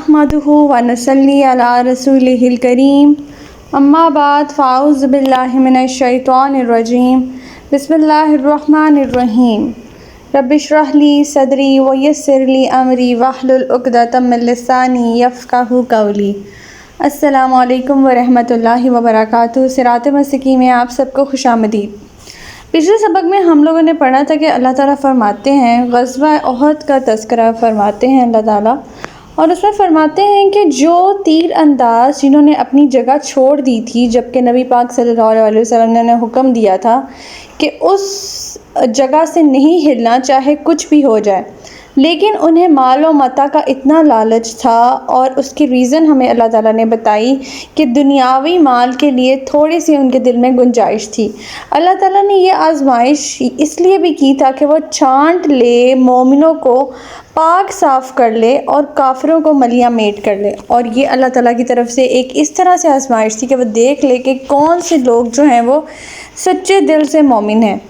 नहमदुहु व नसल्ली अला रसूलिहिल करीम अम्मा बाद फ़ाऊज़ु बिल्लाहि मिनश शैतानिर रजीम बिस्मिल्लाहिर रहमानिर रहीम रब्बिश्रह ली सदरी व यस्सिर ली अमरी वहलुल उक़दतम मिन लिसानी यफ़क़हू क़ौली। अस्सलामु अलैकुम व रहमतुल्लाहि व बरकातुहू। सिरात मुस्तक़ीम में आप सबको खुशामदीद। पिछले सबक में हम लोगों ने पढ़ा था कि अल्लाह ताला फरमाते हैं, ग़ज़वा उहद का तज़किरा फरमाते हैं अल्लाह ताला, और उसमें फरमाते हैं कि जो तीर अंदाज़ जिन्होंने अपनी जगह छोड़ दी थी जबकि नबी पाक सल्लल्लाहु अलैहि वसल्लम ने हुक्म दिया था कि उस जगह से नहीं हिलना चाहे कुछ भी हो जाए, लेकिन उन्हें माल व मता का इतना लालच था, और उसकी रीज़न हमें अल्लाह ताला ने बताई कि दुनियावी माल के लिए थोड़ी सी उनके दिल में गुंजाइश थी। अल्लाह ताला ने ये आजमाइश इसलिए भी की था कि वो छांट ले, मोमिनों को पाक साफ़ कर ले और काफिरों को मलिया मेट कर ले। और ये अल्लाह ताला की तरफ से एक इस तरह से आजमाइश थी कि वो देख ले कि कौन से लोग जो हैं वो सच्चे दिल से मोमिन हैं।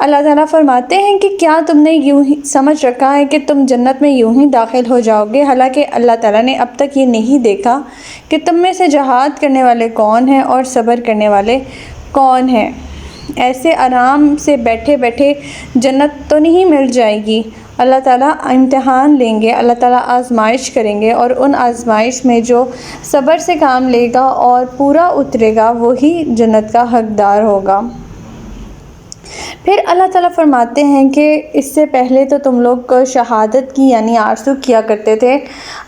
अल्लाह ताला फरमाते हैं कि क्या तुमने यूं ही समझ रखा है कि तुम जन्नत में यूं ही दाखिल हो जाओगे, हालांकि अल्लाह ताला ने अब तक ये नहीं देखा कि तुम में से जहाद करने वाले कौन हैं और सब्र करने वाले कौन हैं। ऐसे आराम से बैठे बैठे जन्नत तो नहीं मिल जाएगी। अल्लाह ताला इम्तिहान लेंगे, अल्लाह ताला आजमाइश करेंगे, और उन आजमाइश में जो सब्र से काम लेगा और पूरा उतरेगा वही जन्नत का हकदार होगा। फिर अल्लाह ताला फरमाते हैं कि इससे पहले तो तुम लोग शहादत की यानी आरज़ू किया करते थे,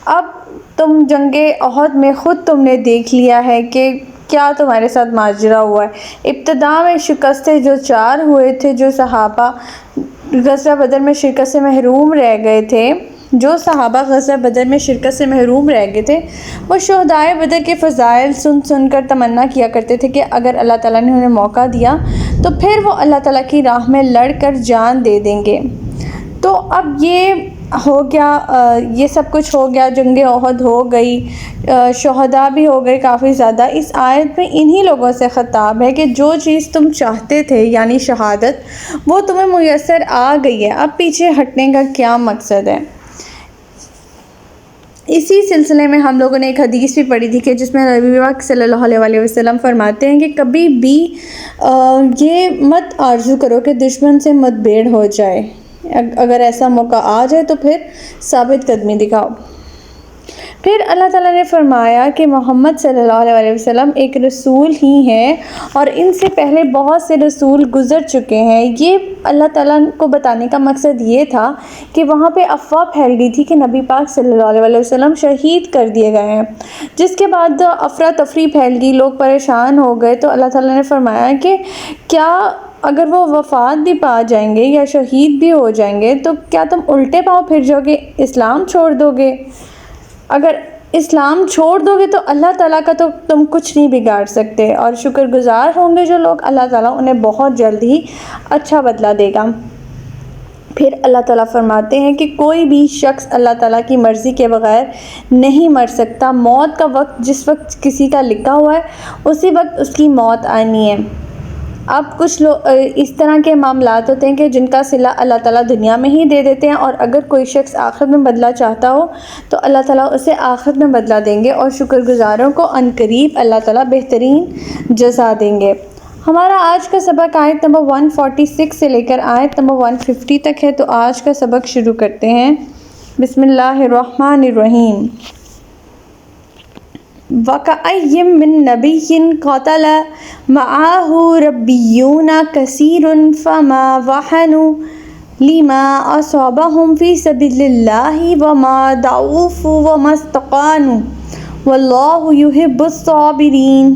अब तुम जंगे उहद में ख़ुद तुमने देख लिया है कि क्या तुम्हारे साथ माजरा हुआ है। इब्तिदा में शिकस्तें जो 4 हुए थे, जो सहाबा ग़ज़वा बदर में शिरकत से महरूम रह गए थे, जो सहाबा ग़ज़वा बदर में शिरकत से महरूम रह गए थे, वो शुहदाए बदर के फ़ज़ाइल सुन कर तमन्ना किया करते थे कि अगर अल्लाह ताला ने उन्हें मौका दिया तो फिर वो अल्लाह ताला की राह में लड़ कर जान दे देंगे। तो अब ये हो गया, ये सब कुछ हो गया, जंगे उहद हो गई, शुहदा भी हो गए काफ़ी ज़्यादा। इस आयत में इन्हीं लोगों से ख़िताब है कि जो चीज़ तुम चाहते थे यानी शहादत, वो तुम्हें मुयस्सर आ गई है, अब पीछे हटने का क्या मकसद है। इसी सिलसिले में हम लोगों ने एक हदीस भी पढ़ी थी कि जिसमें नबी पाक सल्लल्लाहु अलैहि वसल्लम फरमाते हैं कि कभी भी ये मत आरज़ू करो कि दुश्मन से मतभेड़ हो जाए, अगर ऐसा मौका आ जाए तो फिर साबित कदमी दिखाओ। फिर अल्लाह ताला ने फरमाया कि मोहम्मद सल्लल्लाहु अलैहि वसल्लम एक रसूल ही हैं और इनसे पहले बहुत से रसूल गुज़र चुके हैं। ये अल्लाह ताला को बताने का मकसद ये था कि वहाँ पे अफवाह फैल गई थी कि नबी पाक सल्लल्लाहु अलैहि वसल्लम शहीद कर दिए गए हैं, जिसके बाद अफरा तफरी फैल गई, लोग परेशान हो गए। तो अल्लाह ताला ने फरमाया कि क्या अगर वो वफ़ात भी पा जाएंगे या शहीद भी हो जाएंगे तो क्या तुम उल्टे पाँव फिर जाओगे, इस्लाम छोड़ दोगे? अगर इस्लाम छोड़ दोगे तो अल्लाह ताला का तो तुम कुछ नहीं बिगाड़ सकते, और शुक्रगुज़ार होंगे जो लोग, अल्लाह ताला उन्हें बहुत जल्द ही अच्छा बदला देगा। फिर अल्लाह ताला फरमाते हैं कि कोई भी शख्स अल्लाह ताला की मर्ज़ी के बग़ैर नहीं मर सकता। मौत का वक्त जिस वक्त किसी का लिखा हुआ है उसी वक्त उसकी मौत आनी है। अब कुछ लोग इस तरह के मामलात होते हैं कि जिनका सिला अल्लाह ताला दुनिया में ही दे देते हैं, और अगर कोई शख्स आखिरत में बदला चाहता हो तो अल्लाह ताला उसे आखिरत में बदला देंगे, और शुक्रगुज़ारों को अनकरीब अल्लाह ताला बेहतरीन जज़ा देंगे। हमारा आज का सबक आयत नंबर 146 से लेकर आयत नंबर 150 तक है। तो आज का सबक शुरू करते हैं। बिस्मिल्लाहिर्रहमानिर्रहीम। वकअय्यिम मिन नबिय्यिन क़तल मअहु रब्बियून कसीरुन फमा वहनु लिमा असाबहुम फ़ी सबिलिल्लाहि वमा दऊफ़ु वमस्तक़ानु वल्लाहु युहिब्बुस साबिरीन।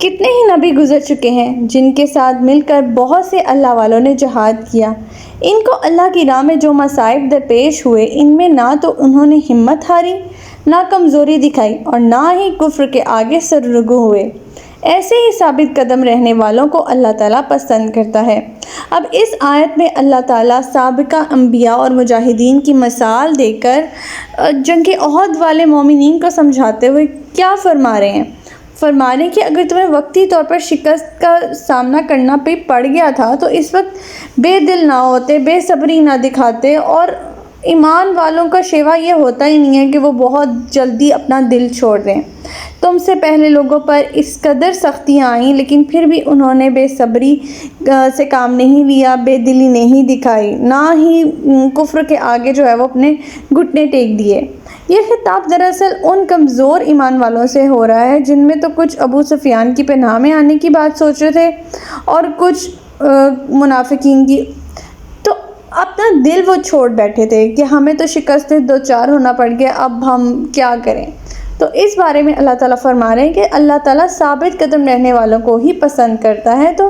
कितने ही नबी गुज़र चुके हैं जिनके साथ मिलकर बहुत से अल्लाह वालों ने जहाद किया। इनको अल्लाह की राह में जो मसाइब दरपेश हुए, इनमें ना तो उन्होंने हिम्मत हारी, ना कमज़ोरी दिखाई, और ना ही कुफ्र के आगे सररुगू हुए। ऐसे ही साबित कदम रहने वालों को अल्लाह ताला पसंद करता है। अब इस आयत में अल्लाह ताला साबिका अंबिया और मुजाहिदीन की मिसाल देकर जंग उहद वाले मोमिनीन को समझाते हुए क्या फरमा रहे हैं? फरमा रहे हैं कि अगर तुम्हें वक्ती तौर पर शिकस्त का सामना करना पे पड़ गया था तो इस वक्त बेदिल ना होते, बेसब्री ना दिखाते और ایمان والوں کا شیوا یہ ہوتا ہی نہیں ہے کہ وہ بہت جلدی اپنا دل چھوڑ دیں۔ تم سے پہلے لوگوں پر اس قدر سختیاں آئیں لیکن پھر بھی انہوں نے بے صبری سے کام نہیں لیا، بے دلی نہیں دکھائی، نہ ہی کفر کے آگے جو ہے وہ اپنے گھٹنے ٹیک دیے۔ یہ خطاب دراصل ان کمزور ایمان والوں سے ہو رہا ہے جن میں تو کچھ ابو سفیان کی پناہ میں آنے کی بات سوچ رہے تھے اور کچھ منافقین کی، تو اپنا دل وہ چھوڑ بیٹھے تھے کہ ہمیں تو شکست دو چار ہونا پڑ گیا، اب ہم کیا کریں۔ تو اس بارے میں اللہ تعالیٰ فرما رہے ہیں کہ اللہ تعالیٰ ثابت قدم رہنے والوں کو ہی پسند کرتا ہے، تو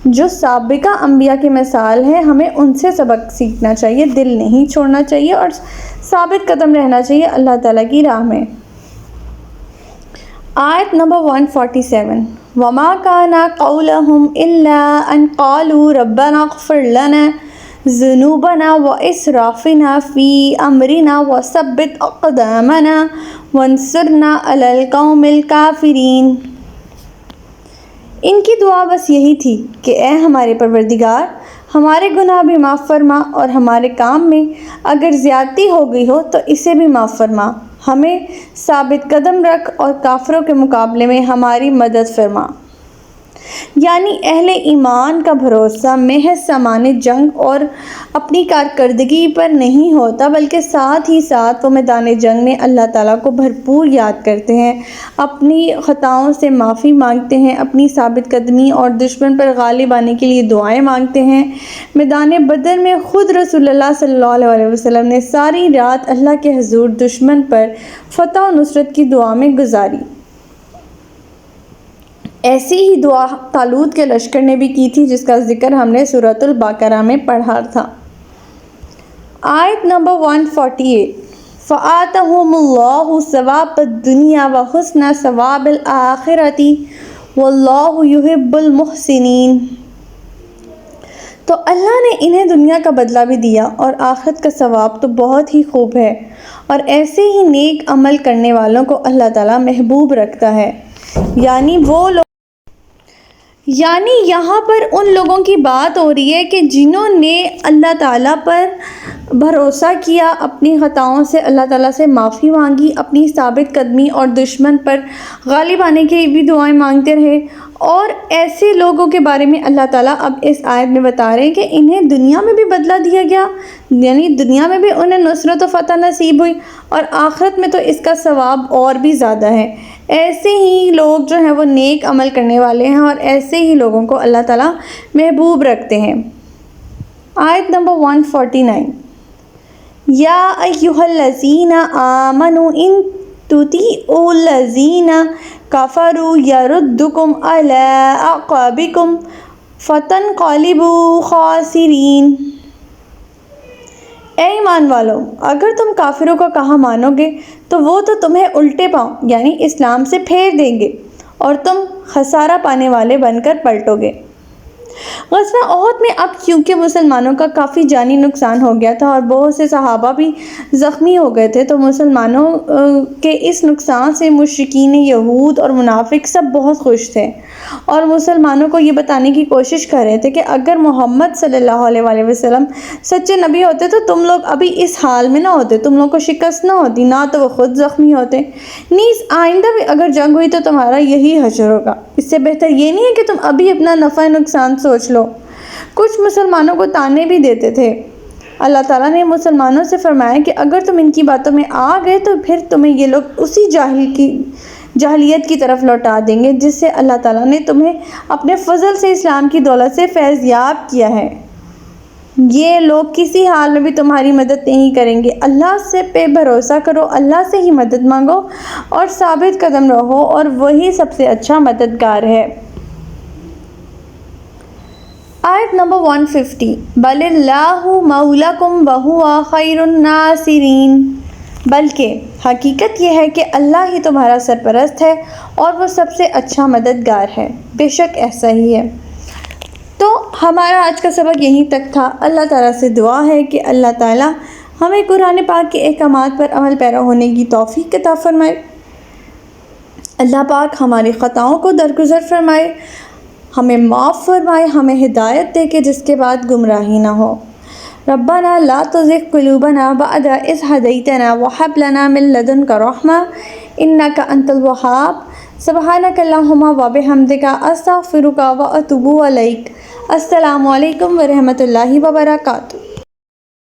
جو سابقہ انبیاء کی مثال ہے ہمیں ان سے سبق سیکھنا چاہیے، دل نہیں چھوڑنا چاہیے اور ثابت قدم رہنا چاہیے اللہ تعالیٰ کی راہ میں۔ آیت نمبر 147 وَمَا كَانَ قَوْلَهُمْ إِلَّا أَن قَالُوا رَبَّنَا اغْفِرْ لَنَا ذُنُوبَنَا وَإِسْرَافَنَا فِي أَمْرِنَا وَثَبِّتْ أَقْدَامَنَا وَانصُرْنَا عَلَى الْقَوْمِ الْكَافِرِينَ۔ ان کی دعا بس یہی تھی کہ اے ہمارے پروردگار، ہمارے گناہ بھی معاف فرما اور ہمارے کام میں اگر زیادتی ہو گئی ہو تو اسے بھی معاف فرما، ہمیں ثابت قدم رکھ اور کافروں کے مقابلے میں ہماری مدد فرما۔ یعنی اہل ایمان کا بھروسہ محض سامان جنگ اور اپنی کارکردگی پر نہیں ہوتا، بلکہ ساتھ ہی ساتھ وہ میدان جنگ میں اللہ تعالیٰ کو بھرپور یاد کرتے ہیں، اپنی خطاؤں سے معافی مانگتے ہیں، اپنی ثابت قدمی اور دشمن پر غالب آنے کے لیے دعائیں مانگتے ہیں۔ میدان بدر میں خود رسول اللہ صلی اللہ علیہ وسلم نے ساری رات اللہ کے حضور دشمن پر فتح و نصرت کی دعا میں گزاری۔ ایسی ہی دعا طالوت کے لشکر نے بھی کی تھی، جس کا ذکر ہم نے سورۃ البقرہ میں پڑھا تھا۔ آیت نمبر 148 فَآتَاهُمُ اللَّهُ ثَوَابَ الدُّنْيَا وَحُسْنَ ثَوَابِ الْآخِرَةِ وَاللَّهُ يُحِبُّ الْمُحْسِنِينَ۔ تو اللہ نے انہیں دنیا کا بدلہ بھی دیا اور آخرت کا ثواب تو بہت ہی خوب ہے، اور ایسے ہی نیک عمل کرنے والوں کو اللہ تعالیٰ محبوب رکھتا ہے۔ یعنی یہاں پر ان لوگوں کی بات ہو رہی ہے کہ جنہوں نے اللہ تعالیٰ پر بھروسہ کیا، اپنی خطاؤں سے اللہ تعالیٰ سے معافی مانگی، اپنی ثابت قدمی اور دشمن پر غالب آنے کی بھی دعائیں مانگتے رہے، اور ایسے لوگوں کے بارے میں اللہ تعالیٰ اب اس آیت میں بتا رہے ہیں کہ انہیں دنیا میں بھی بدلہ دیا گیا، یعنی دنیا میں بھی انہیں نصرت و فتح نصیب ہوئی، اور آخرت میں تو اس کا ثواب اور بھی زیادہ ہے۔ ایسے ہی لوگ جو ہیں وہ نیک عمل کرنے والے ہیں، اور ایسے ہی لوگوں کو اللہ تعالیٰ محبوب رکھتے ہیں۔ آیت نمبر 149 یا ایھا الذین آمنوا ان تطیعوا الذین کفروا یردکم علی اعقابکم فتنقلبوا خاسرین۔ اے ایمان والو، اگر تم کافروں کا کہا مانو گے تو وہ تو تمہیں الٹے پاؤں یعنی اسلام سے پھیر دیں گے اور تم خسارہ پانے والے بن کر پلٹو گے۔ غزوہ احد میں اب کیونکہ مسلمانوں کا کافی جانی نقصان ہو گیا تھا اور بہت سے صحابہ بھی زخمی ہو گئے تھے، تو مسلمانوں کے اس نقصان سے مشرکین یہود اور منافق سب بہت خوش تھے، اور مسلمانوں کو یہ بتانے کی کوشش کر رہے تھے کہ اگر محمد صلی اللہ علیہ وسلم سچے نبی ہوتے تو تم لوگ ابھی اس حال میں نہ ہوتے، تم لوگ کو شکست نہ ہوتی، نہ تو وہ خود زخمی ہوتے، نیز آئندہ بھی اگر جنگ ہوئی تو تمہارا یہی حشر ہوگا۔ اس سے بہتر یہ نہیں ہے کہ تم ابھی اپنا نفع نقصان سوچ لو۔ کچھ مسلمانوں کو تانے بھی دیتے تھے۔ اللہ تعالیٰ نے مسلمانوں سے فرمایا کہ اگر تم ان کی باتوں میں آ گئے تو پھر تمہیں یہ لوگ اسی جاہلیت کی طرف لوٹا دیں گے جس سے اللہ تعالیٰ نے تمہیں اپنے فضل سے اسلام کی دولت سے فیض یاب کیا ہے۔ یہ لوگ کسی حال میں بھی تمہاری مدد نہیں کریں گے۔ اللہ سے پہ بھروسہ کرو، اللہ سے ہی مدد مانگو اور ثابت قدم رہو، اور وہی سب سے اچھا مددگار ہے۔ آیت نمبر 150 بل اللہ مولاکم وہو خیر الناصرین۔ بلکہ حقیقت یہ ہے کہ اللہ ہی تمہارا سرپرست ہے اور وہ سب سے اچھا مددگار ہے۔ بے شک ایسا ہی ہے۔ تو ہمارا آج کا سبق یہیں تک تھا۔ اللہ تعالیٰ سے دعا ہے کہ اللہ تعالیٰ ہمیں قرآن پاک کے احکامات پر عمل پیرا ہونے کی توفیق عطا فرمائے۔ اللہ پاک ہماری خطاؤں کو درگزر فرمائے، ہمیں معاف فرمائے، ہمیں ہدایت دے کہ جس کے بعد گمراہی نہ ہو۔ ربنا لا تزغ قلوبنا بعد إذ هديتنا وهب لنا من لدنك رحمة إنك أنت الوهاب سبحانك اللهم وبحمدك أستغفرك وأتوب إليك۔ السلام علیکم ورحمۃ اللہ وبرکاتہ۔